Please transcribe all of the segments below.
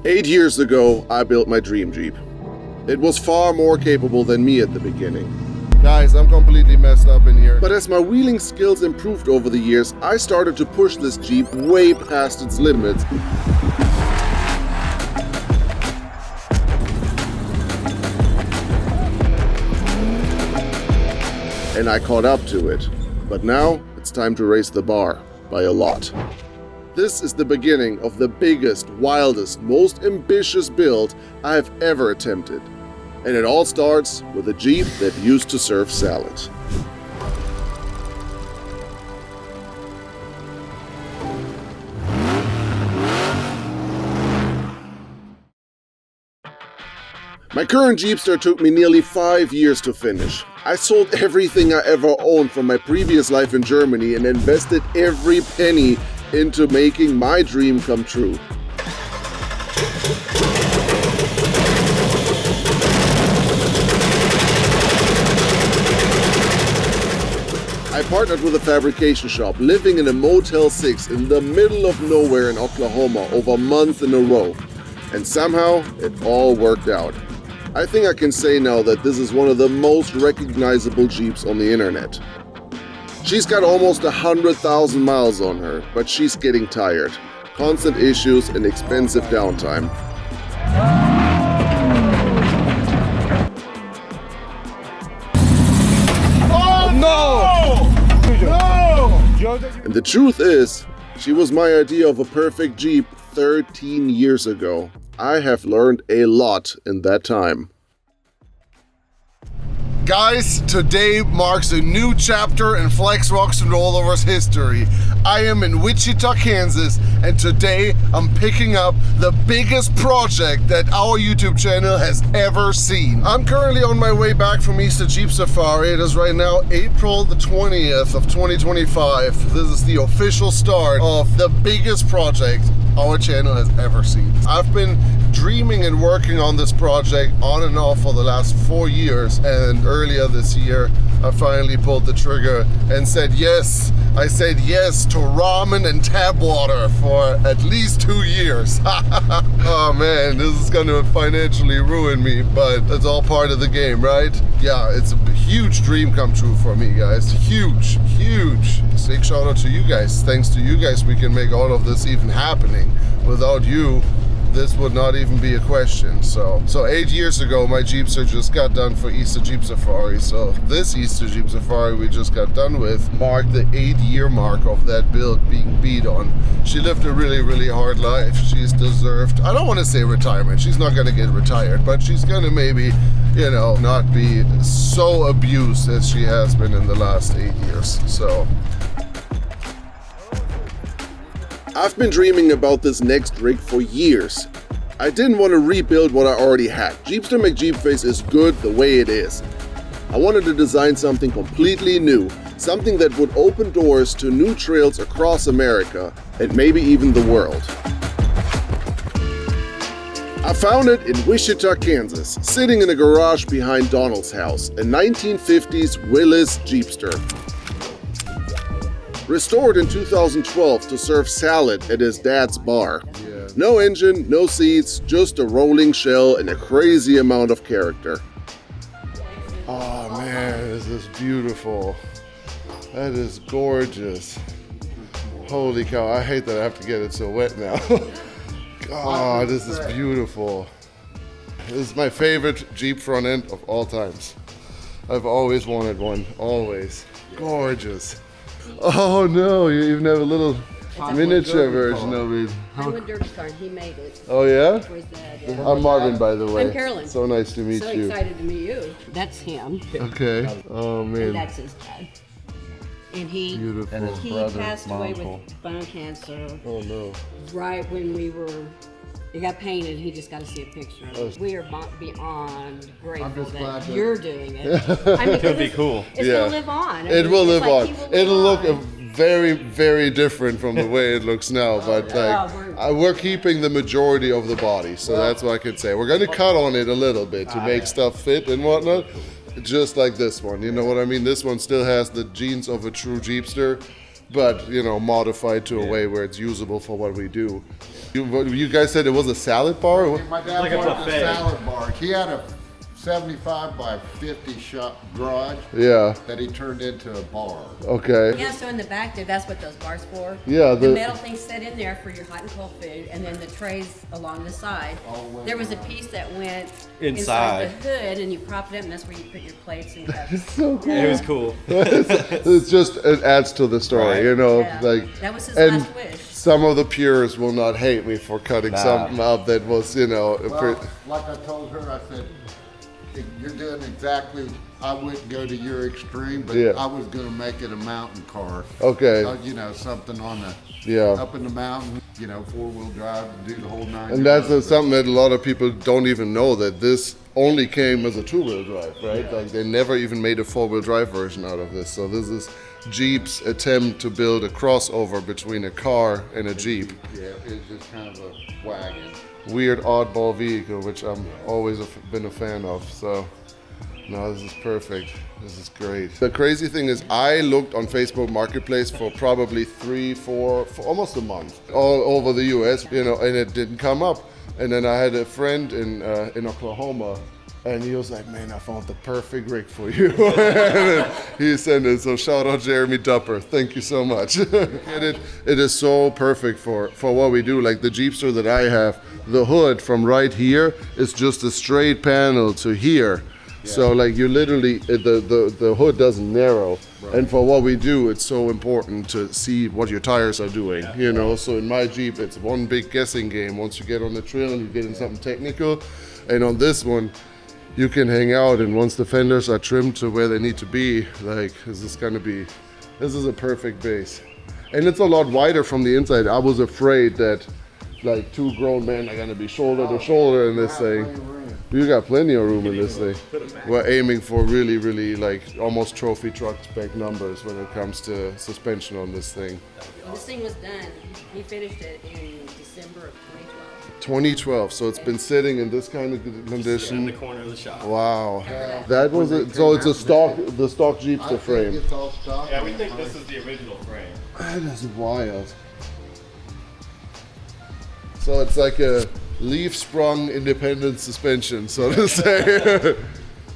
8 years ago, I built my dream Jeep. It was far more capable than me at the beginning. Guys, I'm completely messed up in here. But as my wheeling skills improved over the years, I started to push this Jeep way past its limits. And I caught up to it. But now, it's time to raise the bar by a lot. This is the beginning of the biggest, wildest, most ambitious build I have ever attempted. And it all starts with a Jeep that used to serve salad. My current Jeepster took me nearly 5 years to finish. I sold everything I ever owned from my previous life in Germany and invested every penny into making my dream come true. I partnered with a fabrication shop living in a Motel 6 in the middle of nowhere in Oklahoma over months in a row. And somehow, it all worked out. I think I can say now that this is one of the most recognizable Jeeps on the internet. She's got almost 100,000 miles on her, but she's getting tired. Constant issues and expensive downtime. Oh no! No! And the truth is, she was my idea of a perfect Jeep 13 years ago. I have learned a lot in that time. Guys, today marks a new chapter in Flex Rocks and Rollovers history. I am in Wichita, Kansas, and today I'm picking up the biggest project that our YouTube channel has ever seen. I'm currently on my way back from Easter Jeep Safari. It is right now April the 20th of 2025. This is the official start of the biggest project our channel has ever seen. I've been dreaming and working on this project on and off for the last 4 years, and earlier this year I finally pulled the trigger and said yes. I said yes to ramen and tap water for at least 2 years. Oh man, this is gonna financially ruin me, but it's all part of the game, right? Yeah, it's a huge dream come true for me, guys. Huge, huge. Big shout out to you guys. Thanks to you guys, we can make all of this even happening. Without you, this would not even be a question. So 8 years ago, my Jeepster just got done for Easter Jeep Safari. So this Easter Jeep Safari we just got done with marked the 8-year mark of that build being beat on. She lived a really, really hard life. She's deserved, I don't want to say retirement. She's not going to get retired, but she's going to maybe, you know, not be so abused as she has been in the last 8 years. So I've been dreaming about this next rig for years. I didn't want to rebuild what I already had. Jeepster McJeepface is good the way it is. I wanted to design something completely new, something that would open doors to new trails across America and maybe even the world. I found it in Wichita, Kansas, sitting in a garage behind Donald's house, a 1950s Willys Jeepster. Restored in 2012 to serve salad at his dad's bar. Yeah. No engine, no seats, just a rolling shell and a crazy amount of character. oh man, this is beautiful. That is gorgeous. Holy cow, I hate that I have to get it so wet now. God, this is beautiful. This is my favorite Jeep front end of all times. I've always wanted one, always. Gorgeous. Oh no, you even have a little miniature version of it. I went Dirty Car and he made it. Oh yeah? For his dad. I'm Marvin, by the way. I'm Carolyn. So nice to meet So you. excited to meet you. That's him. Okay. Oh And man. that's his dad. And he Beautiful. And his he brother, passed away uncle. with bone cancer Oh no. right when it got painted. He just got to see a picture of it. We are beyond grateful that you're doing it. I mean, It'll be cool. It's Yeah. gonna live on. I It mean, will it's live like on. he will It'll live look on. very, very different from the way it looks now, but we're keeping the majority of the body, so that's what I can say. We're gonna cut on it a little bit to make stuff fit and whatnot, just like this one. You know what I mean? This one still has the genes of a true Jeepster, but you know, modified to a way where it's usable for what we do. You guys said it was a salad bar? My dad Like a wanted buffet. a salad bar. He had a 75 by 50 shop garage Yeah. that he turned into a bar. Okay. Yeah, so in the back there, that's what those bars for. Yeah, The the- metal things set in there for your hot and cold food, and then the trays along the side. There was a piece that went inside the hood, and you prop it up, and that's where you put your plates and cups. So cool. It was cool. It's just, it adds to the story, Right. you know, Yeah. like. That was his and last wish. some of the purists will not hate me for cutting something up that was, you know, Well, like I told her, I said, you're doing exactly, I wouldn't go to your extreme, but Yeah. I was gonna make it a mountain car. okay. You know, something on the, Yeah. up in the mountain, you know, 4-wheel drive, do the whole 9 And that's yards. something that a lot of people don't even know, that this only came as a 2-wheel drive, right? Like they never even made a 4-wheel drive version out of this. So this is Jeep's attempt to build a crossover between a car and a Jeep. Yeah, it's just kind of a wagon. Weird oddball vehicle, which I'm always been a fan of. So no, this is perfect. This is great. The crazy thing is I looked on Facebook Marketplace for probably 3-4, for almost a month, all over the US, you know, and it didn't come up. And then I had a friend in Oklahoma, and he was like, man, I found the perfect rig for you. And he sent it, so shout out Jeremy Dupper. Thank you so much. And it is so perfect for what we do. Like the Jeepster that I have, the hood from right here is just a straight panel to here. So like you literally, the hood doesn't narrow. And for what we do, it's so important to see what your tires are doing, you know? So in my Jeep, it's one big guessing game. Once you get on the trail and you get in something technical, and on this one, you can hang out, and once the fenders are trimmed to where they need to be, like this is a perfect base. And it's a lot wider from the inside. I was afraid that like 2 grown men are gonna be shoulder to shoulder in this thing. You got plenty of room in this thing. We're aiming for really, really like almost trophy truck spec numbers when it comes to suspension on this thing. This thing was done, he finished it in December of 2012. 2012, so it's been sitting in this kind of In condition. the corner of the shop. Wow, that was it. So it's the stock Jeepster I frame. think it's all stock. Yeah, we think this is the original frame. That is wild. So it's like a leaf-sprung independent suspension, so to say.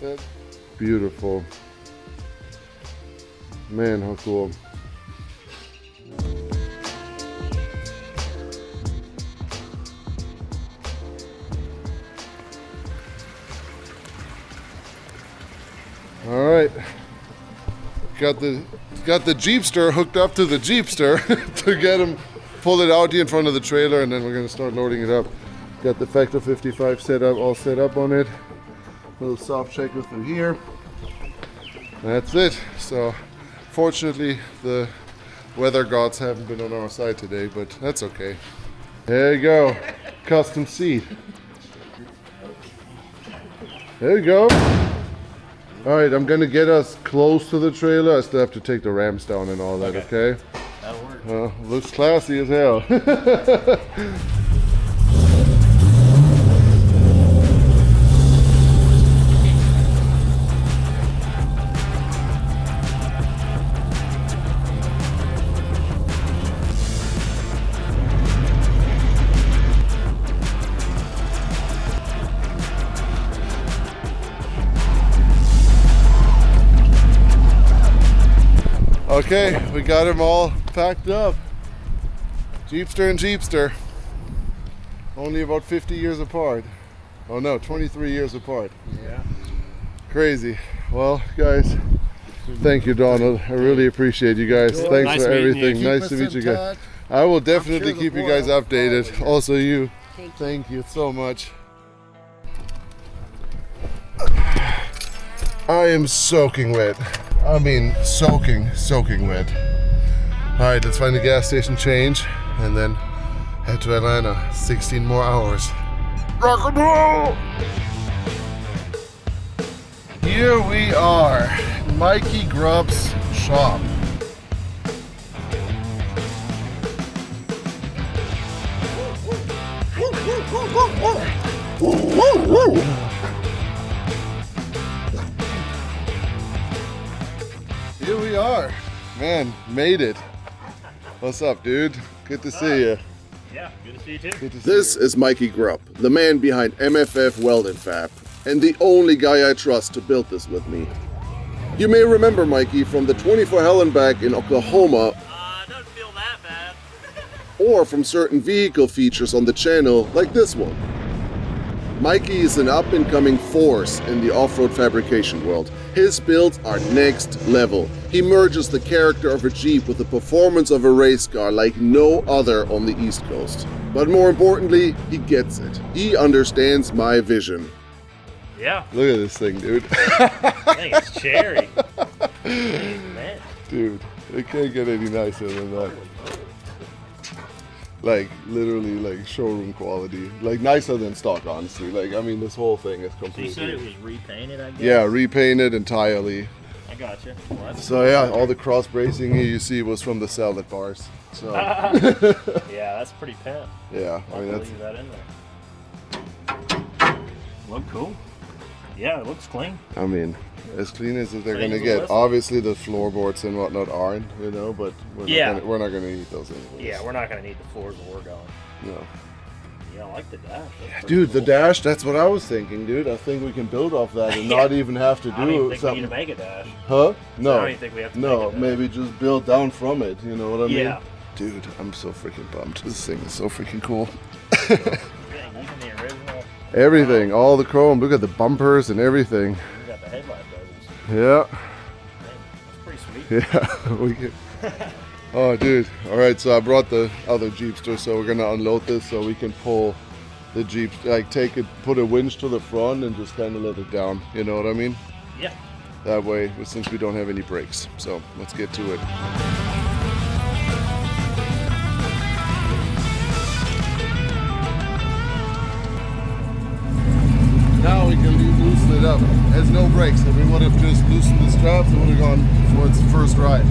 That's beautiful. Man, how cool. All right. Got the Jeepster hooked up to the Jeepster to get him, pull it out here in front of the trailer, and then we're gonna start loading it up. Got the Factor 55 all set up on it. Little soft checker through here. That's it. So fortunately the weather gods haven't been on our side today, but that's okay. There you go. Custom seat. There you go. All right, I'm gonna get us close to the trailer. I still have to take the ramps down and all that, okay? That'll work. Looks classy as hell. Okay, we got them all packed up. Jeepster and Jeepster. Only about 50 years apart. Oh no, 23 years apart. Yeah. Crazy. Well, guys, thank you, Donald. I really appreciate you guys. Thanks Nice for meeting you. everything. Keep Nice us to meet in you guys. touch. I will definitely sure the keep you boy guys will updated. follow you. Also you. Thank you. Thank you so much. I am soaking wet. I mean, soaking wet. All right, let's find a gas station change and then head to Atlanta. 16 more hours. Rock and roll! Here we are, Mikey Grubb's shop. Here we are. Man, made it. What's up, dude? Good to see you. Yeah, good to see you too. Good to see This is Mikey Grubb, the man behind MFF Weld Fab, and the only guy I trust to build this with me. You may remember Mikey from the 24 Hallenbach in Oklahoma, Doesn't feel that bad. or from certain vehicle features on the channel like this one. Mikey is an up-and-coming force in the off-road fabrication world. His builds are next level. He merges the character of a Jeep with the performance of a race car like no other on the East Coast. But more importantly, he gets it. He understands my vision. Yeah, Look at this thing, dude. I think it's cherry. Man. Dude, it can't get any nicer than that. Like, literally, like, showroom quality. Like, nicer than stock, honestly. Like, I mean, this whole thing is So you completely... said it was repainted, I guess? Yeah, repainted entirely. I gotcha. Well, that's So yeah, all the cross bracing here you see was from the salad bars. So yeah, that's pretty pent. yeah, I I'll mean that's leave that in there. Look cool. Yeah, it looks clean. I mean as clean as they're Clean gonna as a get. whistle. Obviously the floorboards and whatnot aren't, you know, but we're not gonna eat those anyways. Yeah, we're not gonna need the floors where we're going. No. Yeah, I like the dash. That's pretty Dude, the cool. dash, that's what I was thinking, dude. I think we can build off that and Yeah. not even have to I don't even do think we need something. to make a dash. Huh? No. I don't even think we have to No, make a dash. maybe just build down from it, you know what I mean? Yeah. Dude, I'm so freaking bummed. This thing is so freaking cool. Yeah, even the original. Everything, all the chrome. Look at the bumpers and everything. We got the headlight bezels. Yeah. That's pretty sweet. Yeah, we can. Oh, dude. All right, so I brought the other Jeepster, so we're gonna unload this so we can pull the Jeep, like take it, put a winch to the front and just kind of let it down. You know what I mean? Yeah. That way, since we don't have any brakes. So let's get to it. Now we can loosen it up. It has no brakes. If we would have just loosened the straps, it would have gone for its first ride.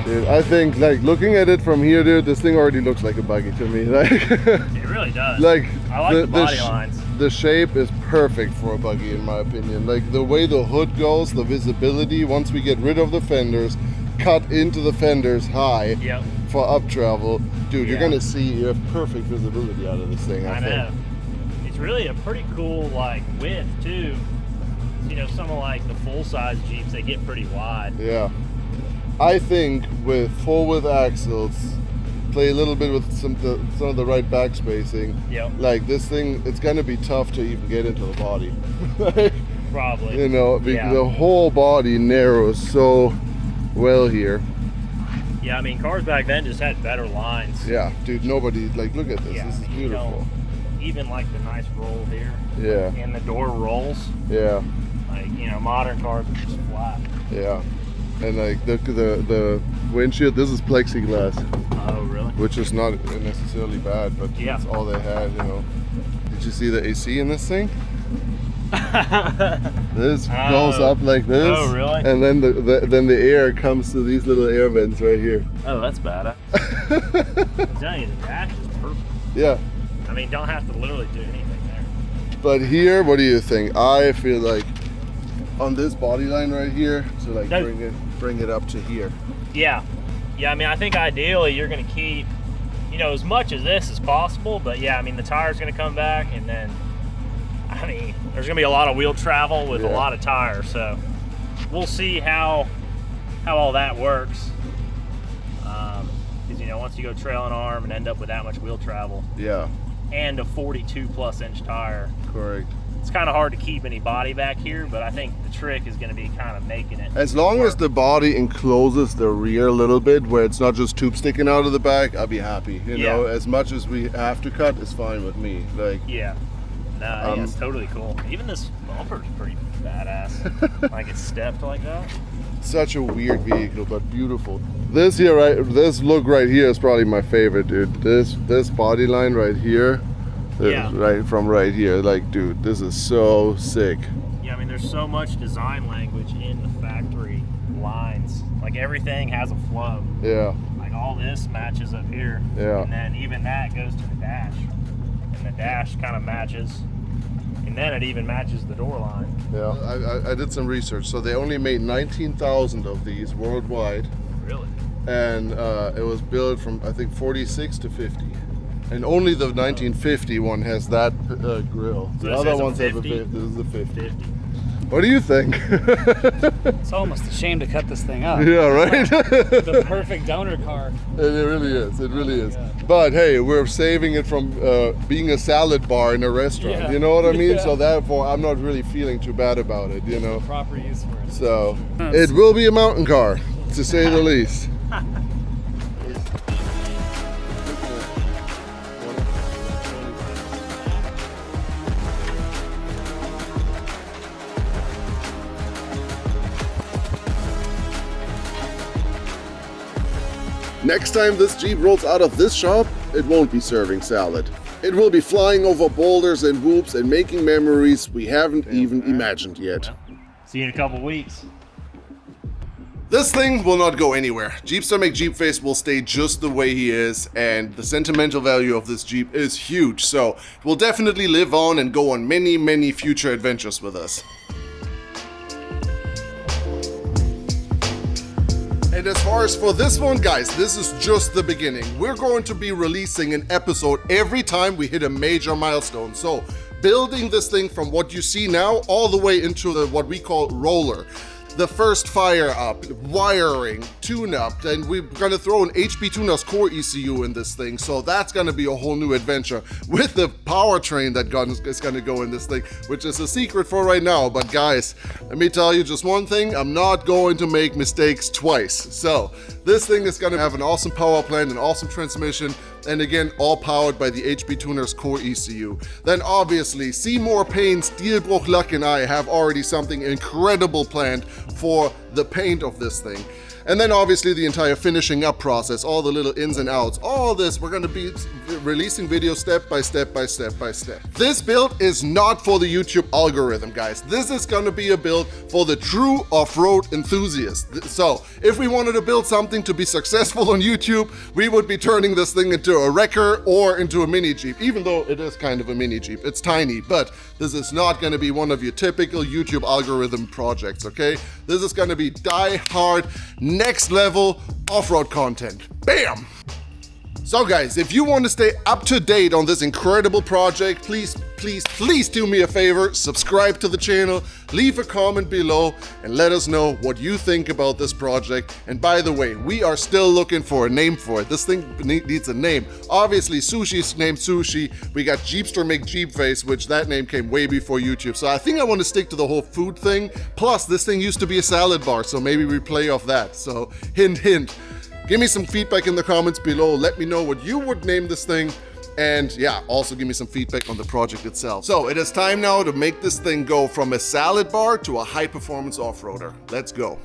Dude, I think, like, looking at it from here, dude, this thing already looks like a buggy to me. Like, It really does. like I like the body lines. The shape is perfect for a buggy, in my opinion. Like, the way the hood goes, the visibility, once we get rid of the fenders, cut into the fenders high Yep. for up travel, dude, you're Yeah. gonna see you have perfect visibility out of this thing, I I think. know. It's really a pretty cool like width too. You know, some of like the full size Jeeps, they get pretty wide. Yeah. I think with full width axles, play a little bit with some of the right back spacing. Yep. Like this thing, it's gonna be tough to even get into the body. Probably. You know, because Yeah. the whole body narrows so well here. Yeah, I mean, cars back then just had better lines. Yeah, dude, nobody, like, look at this. Yeah, This is I mean, beautiful. even like the nice roll here. Yeah, And the door rolls. yeah, Like, you know, modern cars are just flat. yeah. And like the windshield, this is plexiglass, Oh, really? which is not necessarily bad, but Yeah. that's all they had, you know. Did you see the AC in this thing? This goes up like this. Oh, really? And then then the air comes to these little air vents right here. Oh, that's bad. I'm telling you, the dash is perfect. Yeah. I mean, don't have to literally do anything there. But here, what do you think? I feel like on this body line right here, so like No. bring it up to here. Yeah. Yeah, I mean, I think ideally you're going to keep, you know, as much of this as possible. But yeah, I mean, the tire's going to come back, and then, I mean, there's going to be a lot of wheel travel with a Yeah. lot of tires. So we'll see how all that works. Because, you know, once you go trailing arm and end up with that much wheel travel Yeah, and a 42 plus inch tire, correct. it's kind of hard to keep any body back here. But I think the trick is going to be kind of making it. As long as work. the body encloses the rear a little bit, where it's not just tube sticking out of the back, I'll be happy. You know, Yeah. as much as we have to cut is fine with me. Like, Yeah. Nah, yeah, it's totally cool. Even this bumper's pretty badass. Like it's stepped like that. such a weird vehicle, but beautiful. This here, this look right here is probably my favorite, dude. This body line right here, Yeah. right from right here. Like, dude, this is so sick. Yeah, I mean, there's so much design language in the factory lines. Like everything has a flow. Yeah. Like all this matches up here. Yeah. And then even that goes to the dash. And the dash kind of matches. And then it even matches the door line. Yeah. I did some research. So they only made 19,000 of these worldwide. Really? And it was built from, I think, 46 to 50. And only the 1950 one has that grill. So The this other is a ones have a 50? 50. This is the 50. 50. What do you think? It's almost a shame to cut this thing up. Yeah, right? The perfect donor car. It really is. It really is. But hey, we're saving it from being a salad bar in a restaurant. Yeah. You know what I mean? Yeah. So therefore, I'm not really feeling too bad about it. You know. Proper use for it. So it will be a mountain car, to say the least. Next time this Jeep rolls out of this shop, it won't be serving salad. It will be flying over boulders and whoops and making memories we haven't even imagined yet. See you in a couple weeks. This thing will not go anywhere. Jeepster McJeepface will stay just the way he is, and the sentimental value of this Jeep is huge, so it will definitely live on and go on many, many future adventures with us. And as far as for this one, guys, this is just the beginning. We're going to be releasing an episode every time we hit a major milestone. So building this thing from what you see now all the way into what we call roller. The first fire up, wiring, tune-up, and we're gonna throw an HP Tuners core ECU in this thing, so that's gonna be a whole new adventure with the powertrain that is gonna go in this thing, which is a secret for right now. But guys, let me tell you just one thing, I'm not going to make mistakes twice. So this thing is gonna have an awesome power plant, an awesome transmission, and again, all powered by the HP Tuners core ECU. Then obviously, Seymour Payne, Steelbruch Luck, and I have already something incredible planned for the paint of this thing. And then obviously the entire finishing up process, all the little ins and outs, all this, we're gonna be releasing videos step by step by step by step. This build is not for the YouTube algorithm, guys. This is gonna be a build for the true off-road enthusiast. So if we wanted to build something to be successful on YouTube, we would be turning this thing into a wrecker or into a mini Jeep, even though it is kind of a mini Jeep. It's tiny, but this is not gonna be one of your typical YouTube algorithm projects, okay? This is gonna be die-hard, next level off-road content. Bam! So guys, if you want to stay up to date on this incredible project, please do me a favor, subscribe to the channel, leave a comment below, and let us know what you think about this project. And by the way, we are still looking for a name for it. This thing needs a name. Obviously, Sushi's named Sushi. We got Jeepster McJeepface, which that name came way before YouTube. So I think I want to stick to the whole food thing. Plus, this thing used to be a salad bar, so maybe we play off that. So hint, hint. Give me some feedback in the comments below. Let me know what you would name this thing. And yeah, also give me some feedback on the project itself. So it is time now to make this thing go from a salad bar to a high performance off-roader. Let's go.